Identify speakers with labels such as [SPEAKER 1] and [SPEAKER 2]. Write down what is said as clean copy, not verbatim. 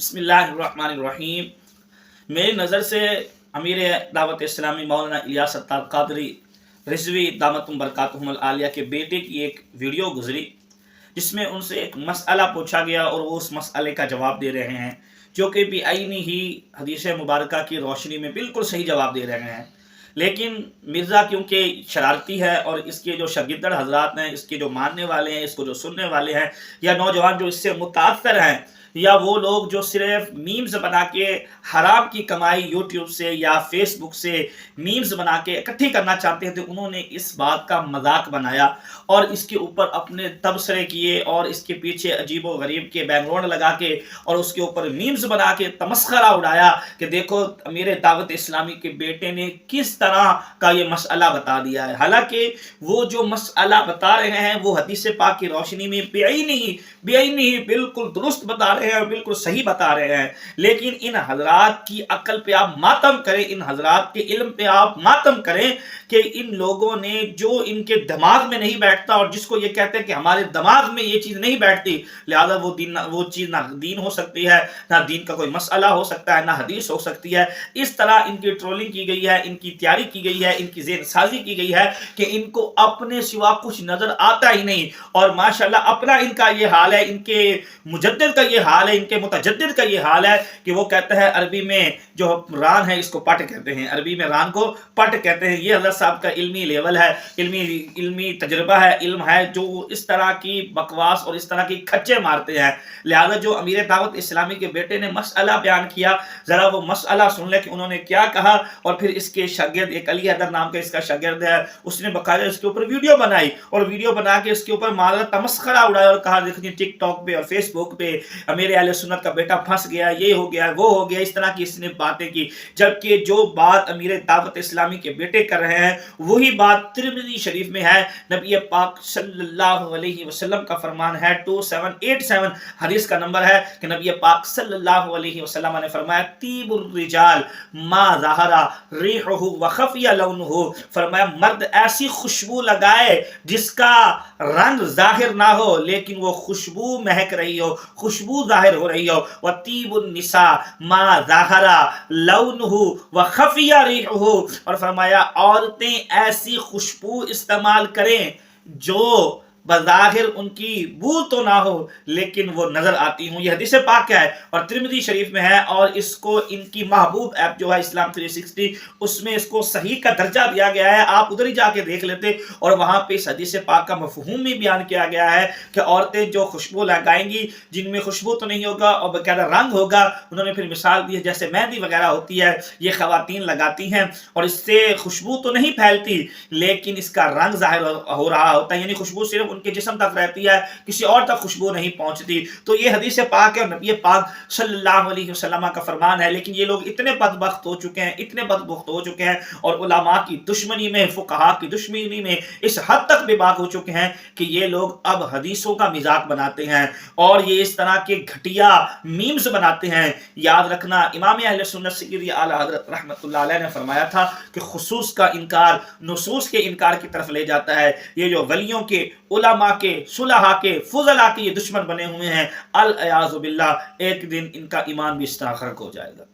[SPEAKER 1] बिस्मिल्लाहिर्रहमानिर्रहीम। मेरी नज़र से अमीर दावत इस्लामी मौलाना इलियास अत्तार क़ादरी रिज़वी दामतुम बरकातुहुमुल आलिया के बेटे की एक वीडियो गुजरी, जिसमें उनसे एक मसला पूछा गया और वो उस मसले का जवाब दे रहे हैं, जो कि बेआईनी ही हदीस मुबारक की रोशनी में बिल्कुल सही जवाब दे रहे हैं। लेकिन मिर्ज़ा क्योंकि शरारती है और इसके जो शागिर्द हजरात हैं, इसके जो मानने वाले हैं, इसको जो सुनने वाले हैं, या नौजवान जो इससे मुतासर हैं, या वो लोग जो सिर्फ मीम्स बना के हराम की कमाई यूट्यूब से या फेसबुक से मीम्स बना के इकट्ठी करना चाहते हैं, तो उन्होंने इस बात का मजाक बनाया और इसके ऊपर अपने तबसरे किए और इसके पीछे अजीबो गरीब के बैकग्राउंड लगा के और उसके ऊपर मीम्स बना के तमस्खरा उड़ाया कि देखो अमीर दावत इस्लामी के बेटे ने किस तरह का ये मसला बता दिया है। हालांकि वो जो मसला बता रहे हैं वो हदीस पाक की रोशनी में बेआईनी बिल्कुल दुरुस्त बता रहे हैं, बिल्कुल सही बता रहे हैं। लेकिन इन हजरात की अकल पे आप मातम करें, इन हजरात के इल्म पे आप मातम करें कि इन लोगों ने जो इनके दिमाग में नहीं बैठता और जिसको ये कहते हैं कि हमारे दिमाग में ये चीज़ नहीं बैठती, लिहाजा वो चीज़ ना दीन हो सकती है, ना दीन का कोई मसला हो सकता है, ना हदीस हो सकती है। इस तरह इनकी ट्रोलिंग की गई है, इनकी तैयारी की गई है, इनकी ज़हन साजी की गई है कि इनको अपने सिवा कुछ नज़र आता ही नहीं। और माशाल्लाह अपना इनका ये हाल है, इनके मुजद्दिद का ये हाल है, इनके मुतजद्दिद का ये हाल है कि वो कहते हैं अरबी में जो रान है इसको पट कहते हैं, अरबी में रान को पट कहते हैं। ये हज़रत साहब का इल्मी लेवल है, इल्मी तजर्बा है, इल्म है, जो इस तरह की बकवास और इस तरह की खच्चे मारते हैं। लिहाजा जो अमीर दावत इस्लामी के बेटे ने मसला बयान किया, ज़रा वो मसला सुन ले कि उन्होंने क्या कहा। और फिर इसके शागिर्द, एक अली हैदर नाम का इसका शागिर्द है, उसने बकायदा इसके ऊपर वीडियो बनाई और वीडियो बना के इसके ऊपर मारा तमस्खरा उड़ाया और कहा देखिए टिकटॉक पे और फेसबुक पे अमीर अहले सुन्नत का बेटा फंस गया, ये हो गया, वो हो गया, इस तरह की इसने बातें की। जबकि जो बात अमीर दावत इस्लामी के बेटे कर रहे हैं वही बात तिरमिज़ी शरीफ में है। नबी पाक सल्लल्लाहु अलैहि वसल्लम का फरमान है, 2787 हदीस का नंबर है कि नबी पाक सल्लल्लाहु अलैहि वसल्लम ने फरमाया तीबुर रिजाल मा ज़हरा रिहुहु व खफिया लौनुहु, फरमाया मर्द ऐसी खुशबू लगाए जिसका रंग जाहिर ना हो लेकिन वो खुशबू महक रही हो, खुशबू जाहिर हो रही हो। व तीबुन निसा मा ज़हरा लौनुहु व खफिया रिहुहु, और फरमाया औरतें ऐसी खुशबू इस्तेमाल करें जो बज़ाहिर उनकी बू तो ना हो लेकिन वो नजर आती हूँ। ये हदीस पाक है और तिरमिज़ी शरीफ में है, और इसको इनकी महबूब ऐप जो है इस्लाम 360 उसमें इसको सही का दर्जा दिया गया है। आप उधर ही जाके देख लेते और वहाँ पे इस हदीस पाक का मफ़हूम भी बयान किया गया है कि औरतें जो खुशबू लगाएंगी जिनमें खुशबू तो नहीं होगा और बाकायदा रंग होगा। उन्होंने फिर मिसाल दी है जैसे मेहंदी वगैरह होती है, ये ख़वातीन लगाती हैं और इससे खुशबू तो नहीं फैलती लेकिन इसका रंग ज़ाहिर हो रहा होता है, यानी खुशबू सिर्फ उनके जिस्म तक रहती है, किसी और तक खुशबू नहीं पहुंचती। तो ये हदीस पाक है और नबी पाक सल्लल्लाहु अलैहि वसल्लम का फरमान है। लेकिन ये लोग इतने बदबख्त हो चुके हैं, इतने बदबख्त हो चुके हैं और उलमा की दुश्मनी में, फुकहा की दुश्मनी में इस हद तक बेबाक हो चुके हैं कि ये लोग अब हदीसों का मजाक बनाते हैं और ये इस तरह के घटिया मीम्स बनाते हैं। याद रखना इमाम अहले सुन्नत सय्यद आला हज़रत रहमतुल्लाह अलैह ने फरमाया था कि खुसूस का इनकार नुसूस के इनकार की तरफ ले जाता है। ये जो वलियों के, उलमा के, सुलहा के, फुजला के ये दुश्मन बने हुए हैं, अल अयाज़ु बिल्लाह, एक दिन इनका ईमान भी इस तरह खर्क हो जाएगा।